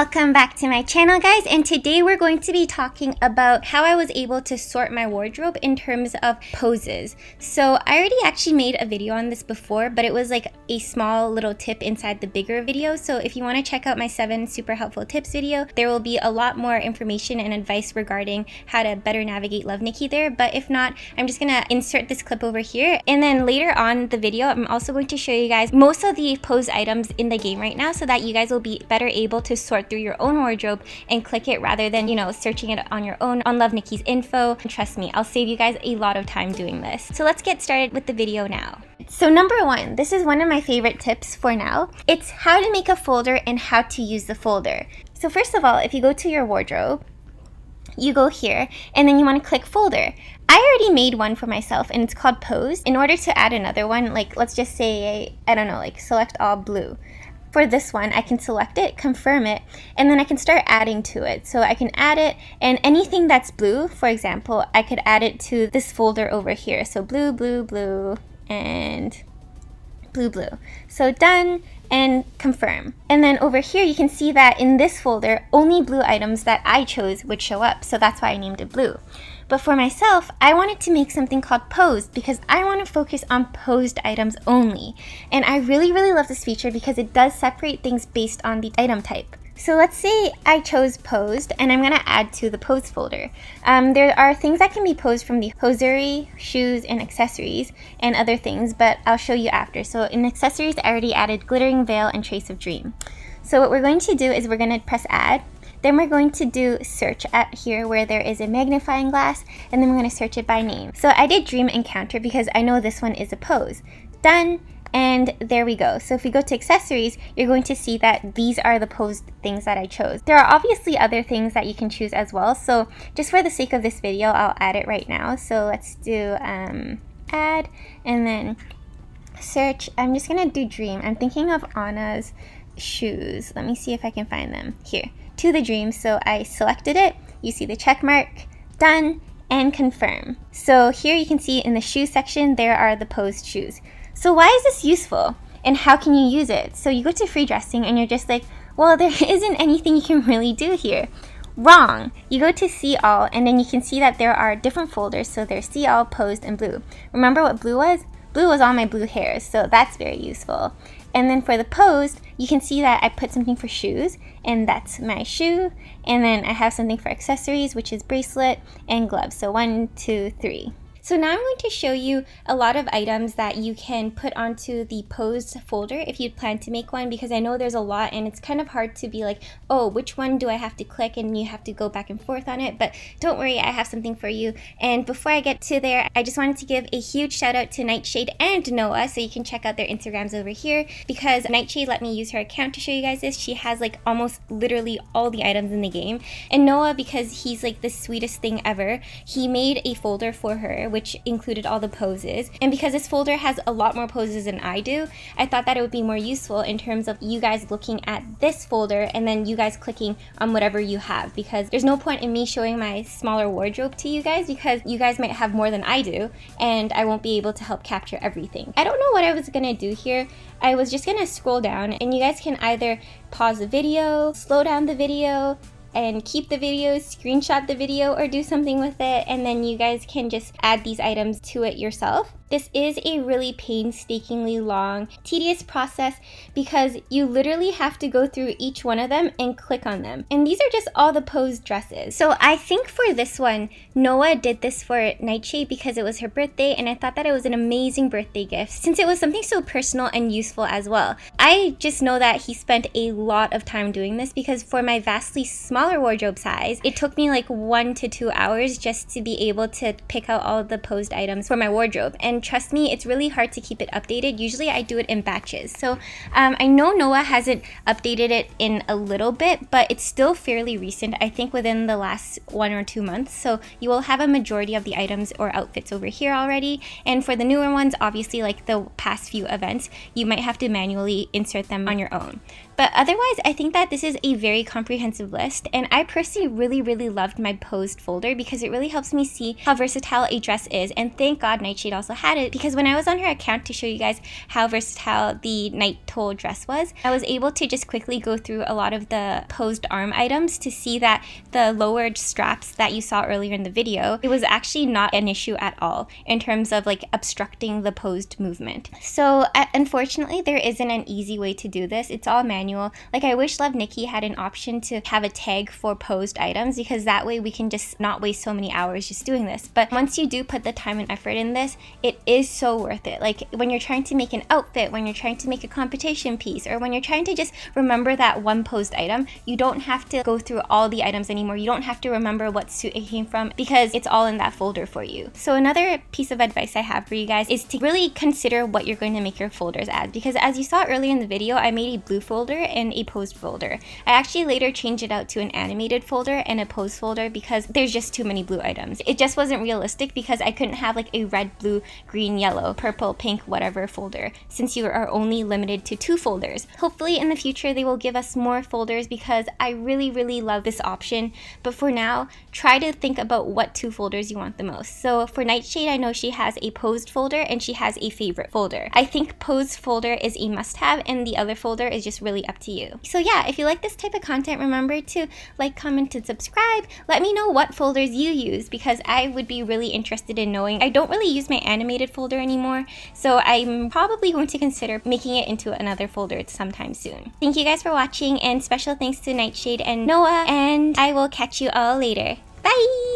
Welcome back to my channel, guys, and today we're going to be talking about how I was able to sort my wardrobe in terms of poses. So I already actually made a video on this before, but it was like a small little tip inside the bigger video. So if you want to check out my 7 super helpful tips video, there will be a lot more information and advice regarding how to better navigate Love Nikki there. But if not, I'm just gonna insert this clip over here, and then later on the video I'm also going to show you guys most of the pose items in the game right now so that you guys will be better able to sort through your own wardrobe and click it rather than, you know, searching it on your own on Love Nikki's info. And trust me, I'll save you guys a lot of time doing this. So let's get started with the video now. So number 1, this is one of my favorite tips for now. It's how to make a folder and how to use the folder. So first of all, if you go to your wardrobe, you go here and then you want to click folder. I already made one for myself and it's called pose. In order to add another one, like let's just say, I don't know, like select all blue. For this one, I can select it, confirm it, and then I can start adding to it. So I can add it, and anything that's blue, for example, I could add it to this folder over here. So blue, blue, blue, and blue, blue. So done, and confirm. And then over here, you can see that in this folder, only blue items that I chose would show up. So that's why I named it blue. But for myself, I wanted to make something called posed because I want to focus on posed items only. And I really love this feature because it does separate things based on the item type. So let's say I chose posed and I'm going to add to the pose folder. There are things that can be posed from the hosiery, shoes, and accessories, and other things, but I'll show you after. So in accessories, I already added glittering veil and trace of dream. So what we're going to do is we're going to press add. Then we're going to do search at here where there is a magnifying glass, and then we're going to search it by name. So I did dream encounter because I know this one is a pose. Done, and there we go. So if we go to accessories, you're going to see that these are the posed things that I chose. There are obviously other things that you can choose as well. So just for the sake of this video, I'll add it right now. So let's do add, and then search. I'm just going to do dream. I'm thinking of Anna's shoes. Let me see if I can find them here. To the dream, so I selected it, you see the check mark, done, and confirm. So here you can see in the shoe section there are the posed shoes. So why is this useful and how can you use it? So you go to free dressing and you're just like, well, there isn't anything you can really do here. Wrong. You go to see all and then you can see that there are different folders. So there's see all, posed, and blue. Remember what blue was? Blue was all my blue hairs, so that's very useful. And then for the posed, you can see that I put something for shoes, and that's my shoe. And then I have something for accessories, which is bracelet and gloves. So 1, 2, 3. So now I'm going to show you a lot of items that you can put onto the posed folder if you plan to make one, because I know there's a lot and it's kind of hard to be like, oh, which one do I have to click, and you have to go back and forth on it. But don't worry, I have something for you. And before I get to there, I just wanted to give a huge shout out to Nightshade and Noah, so you can check out their Instagrams over here, because Nightshade let me use her account to show you guys this. She has like almost literally all the items in the game. And Noah, because he's like the sweetest thing ever, he made a folder for her which included all the poses. And because this folder has a lot more poses than I do, I thought that it would be more useful in terms of you guys looking at this folder and then you guys clicking on whatever you have, because there's no point in me showing my smaller wardrobe to you guys because you guys might have more than I do and I won't be able to help capture everything. I don't know what I was gonna do here. I was just gonna scroll down and you guys can either pause the video, slow down the video, and keep the video, screenshot the video, or do something with it, and then you guys can just add these items to it yourself. This is a really painstakingly long, tedious process because you literally have to go through each one of them and click on them. And these are just all the posed dresses. So I think for this one, Noah did this for Nightshade because it was her birthday, and I thought that it was an amazing birthday gift since it was something so personal and useful as well. I just know that he spent a lot of time doing this because for my vastly smaller wardrobe size, it took me like 1 to 2 hours just to be able to pick out all of the posed items for my wardrobe. And trust me, it's really hard to keep it updated. Usually I do it in batches. So I know Noah hasn't updated it in a little bit, but it's still fairly recent, I think within the last 1 or 2 months. So you will have a majority of the items or outfits over here already. And for the newer ones, obviously like the past few events, you might have to manually insert them on your own. But otherwise, I think that this is a very comprehensive list, and I personally really loved my posed folder because it really helps me see how versatile a dress is, and thank God Nightshade also has had it because when I was on her account to show you guys how versatile the night toll dress was, I was able to just quickly go through a lot of the posed arm items to see that the lowered straps that you saw earlier in the video, it was actually not an issue at all in terms of like obstructing the posed movement. So unfortunately, there isn't an easy way to do this. It's all manual. Like, I wish Love Nikki had an option to have a tag for posed items, because that way we can just not waste so many hours just doing this. But once you do put the time and effort in this, it is so worth it. Like, when you're trying to make an outfit, when you're trying to make a competition piece, or when you're trying to just remember that one posed item, you don't have to go through all the items anymore. You don't have to remember what suit it came from, because it's all in that folder for you. So another piece of advice I have for you guys is to really consider what you're going to make your folders as, because as you saw earlier in the video, I made a blue folder and a posed folder. I actually later changed it out to an animated folder and a posed folder because there's just too many blue items. It just wasn't realistic because I couldn't have like a red, blue, green, yellow, purple, pink, whatever folder, since you are only limited to 2 folders. Hopefully in the future they will give us more folders, because I really love this option. But for now, try to think about what 2 folders you want the most. So for Nightshade, I know she has a posed folder and she has a favorite folder. I think posed folder is a must-have and the other folder is just really up to you. So yeah, if you like this type of content, remember to like, comment, and subscribe. Let me know what folders you use, because I would be really interested in knowing. I don't really use my animated folder anymore, so I'm probably going to consider making it into another folder sometime soon. Thank you guys for watching, and special thanks to Nightshade and Noah, and I will catch you all later. Bye!